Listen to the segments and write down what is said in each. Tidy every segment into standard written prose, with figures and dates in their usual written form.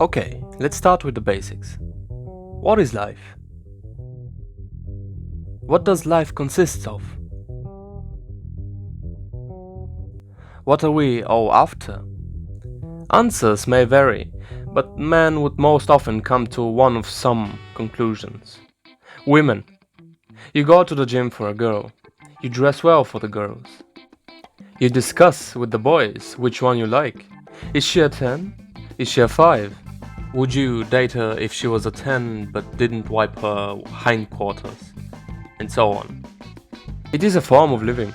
Okay, let's start with the basics. What is life? What does life consist of? What are we all after? Answers may vary, but men would most often come to one of some conclusions. Women. You go to the gym for a girl. You dress well for the girls. You discuss with the boys which one you like. Is she a 10? Is she a 5? Would you date her if she was a 10 but didn't wipe her hindquarters? And so on. It is a form of living,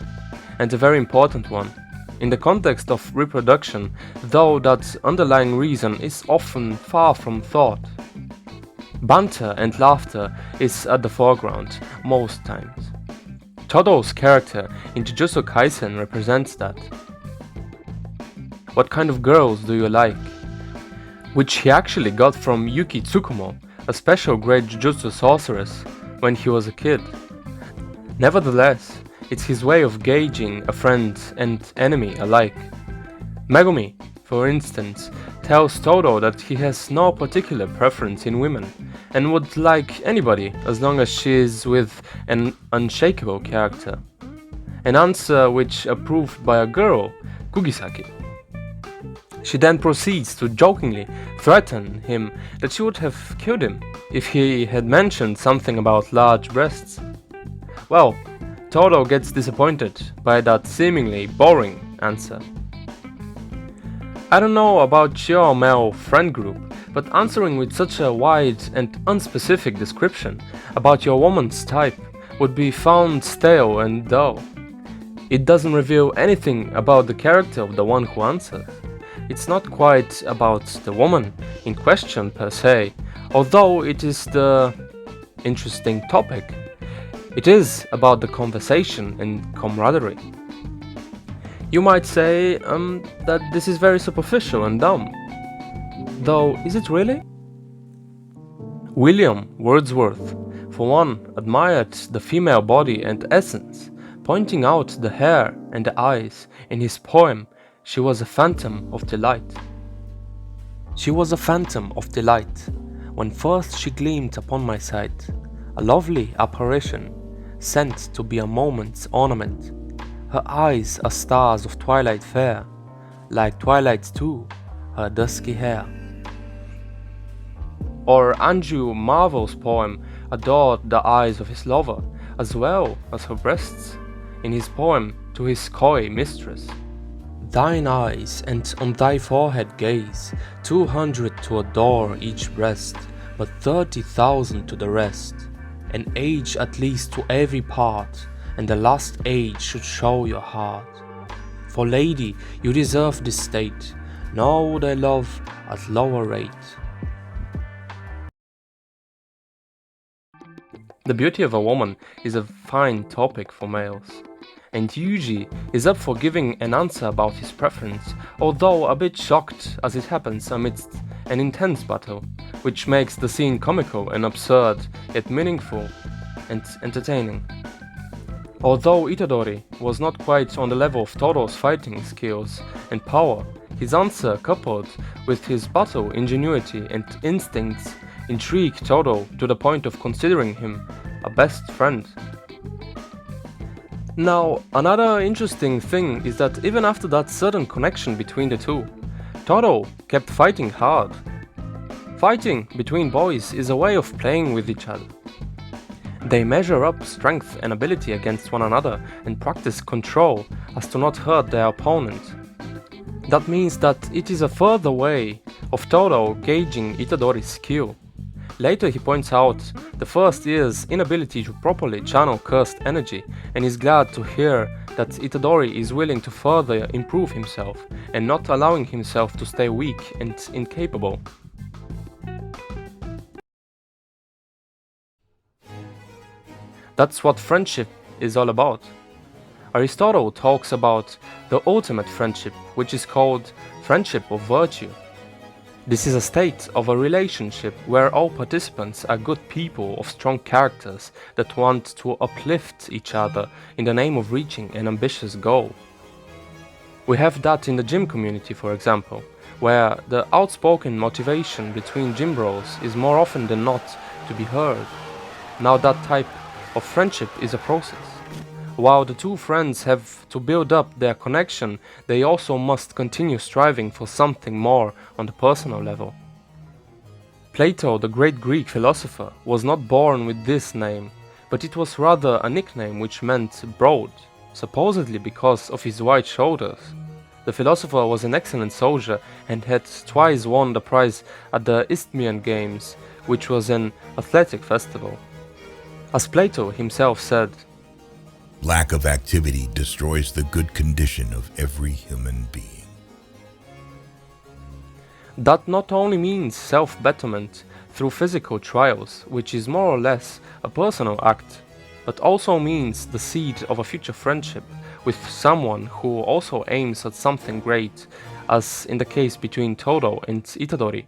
and a very important one. In the context of reproduction, though that underlying reason is often far from thought. Banter and laughter is at the foreground, most times. Todo's character in Jujutsu Kaisen represents that. What kind of girls do you like? Which he actually got from Yuki Tsukumo, a special grade Jujutsu sorceress, when he was a kid. Nevertheless, it's his way of gauging a friend and enemy alike. Megumi, for instance, tells Toto that he has no particular preference in women, and would like anybody as long as she is with an unshakable character. An answer which approved by a girl, Kugisaki. She then proceeds to jokingly threaten him that she would have killed him if he had mentioned something about large breasts. Well, Toto gets disappointed by that seemingly boring answer. I don't know about your male friend group, but answering with such a wide and unspecific description about your woman's type would be found stale and dull. It doesn't reveal anything about the character of the one who answers. It's not quite about the woman in question per se, although it is the interesting topic. It is about the conversation and camaraderie. You might say that this is very superficial and dumb. Though, is it really? William Wordsworth, for one, admired the female body and essence, pointing out the hair and the eyes in his poem She Was a Phantom of Delight. She was a phantom of delight, when first she gleamed upon my sight, a lovely apparition, sent to be a moment's ornament. Her eyes are stars of twilight fair, like twilight's too, her dusky hair. Or Andrew Marvell's poem adored the eyes of his lover, as well as her breasts, in his poem to his coy mistress. Thine eyes and on thy forehead gaze, 200 to adore each breast, but 30,000 to the rest. An age at least to every part, and the last age should show your heart. For lady, you deserve this state, nor would I love at lower rate. The beauty of a woman is a fine topic for males, and Yuji is up for giving an answer about his preference, although a bit shocked as it happens amidst an intense battle, which makes the scene comical and absurd, yet meaningful and entertaining. Although Itadori was not quite on the level of Todo's fighting skills and power, his answer coupled with his battle ingenuity and instincts intrigued Toto to the point of considering him a best friend. Now, another interesting thing is that even after that sudden connection between the two, Toto kept fighting hard. Fighting between boys is a way of playing with each other. They measure up strength and ability against one another and practice control as to not hurt their opponent. That means that it is a further way of Toto gauging Itadori's skill. Later he points out the first year's inability to properly channel cursed energy, and is glad to hear that Itadori is willing to further improve himself and not allowing himself to stay weak and incapable. That's what friendship is all about. Aristotle talks about the ultimate friendship, which is called friendship of virtue. This is a state of a relationship where all participants are good people of strong characters that want to uplift each other in the name of reaching an ambitious goal. We have that in the gym community, for example, where the outspoken motivation between gym bros is more often than not to be heard. Now that type of friendship is a process. While the two friends have to build up their connection, they also must continue striving for something more on the personal level. Plato, the great Greek philosopher, was not born with this name, but it was rather a nickname which meant broad, supposedly because of his wide shoulders. The philosopher was an excellent soldier and had twice won the prize at the Isthmian Games, which was an athletic festival. As Plato himself said, "Lack of activity destroys the good condition of every human being." That not only means self-betterment through physical trials, which is more or less a personal act, but also means the seed of a future friendship with someone who also aims at something great, as in the case between Toto and Itadori.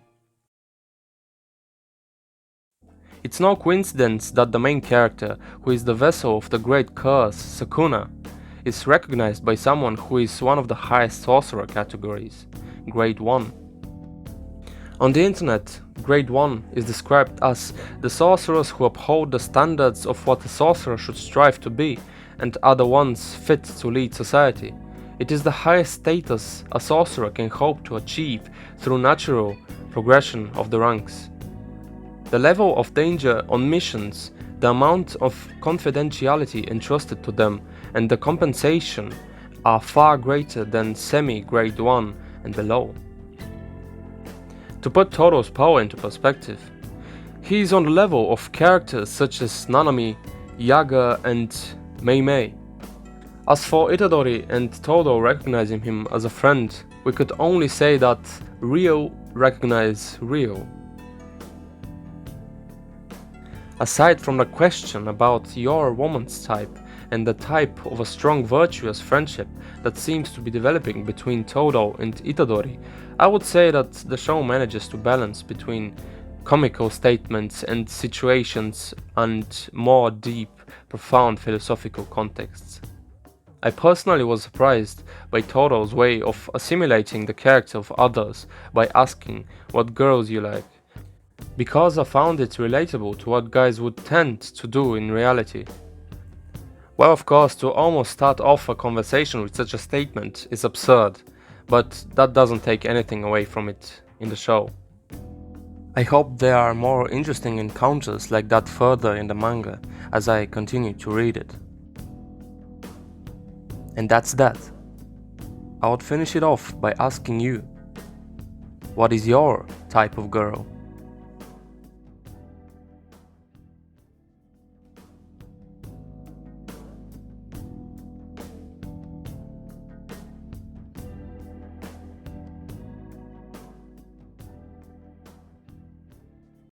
It's no coincidence that the main character, who is the vessel of the great curse, Sukuna, is recognized by someone who is one of the highest sorcerer categories, Grade 1. On the internet, Grade 1 is described as the sorcerers who uphold the standards of what a sorcerer should strive to be and are the ones fit to lead society. It is the highest status a sorcerer can hope to achieve through natural progression of the ranks. The level of danger on missions, the amount of confidentiality entrusted to them, and the compensation are far greater than semi-Grade 1 and below. To put Toto's power into perspective, he is on the level of characters such as Nanami, Yaga and Mei Mei. As for Itadori and Todo recognizing him as a friend, we could only say that real recognize real. Aside from the question about your woman's type and the type of a strong virtuous friendship that seems to be developing between Toto and Itadori, I would say that the show manages to balance between comical statements and situations and more deep, profound philosophical contexts. I personally was surprised by Toto's way of assimilating the character of others by asking what girls you like, because I found it relatable to what guys would tend to do in reality. Well, of course, to almost start off a conversation with such a statement is absurd, but that doesn't take anything away from it in the show. I hope there are more interesting encounters like that further in the manga as I continue to read it. And that's that. I would finish it off by asking you, what is your type of girl?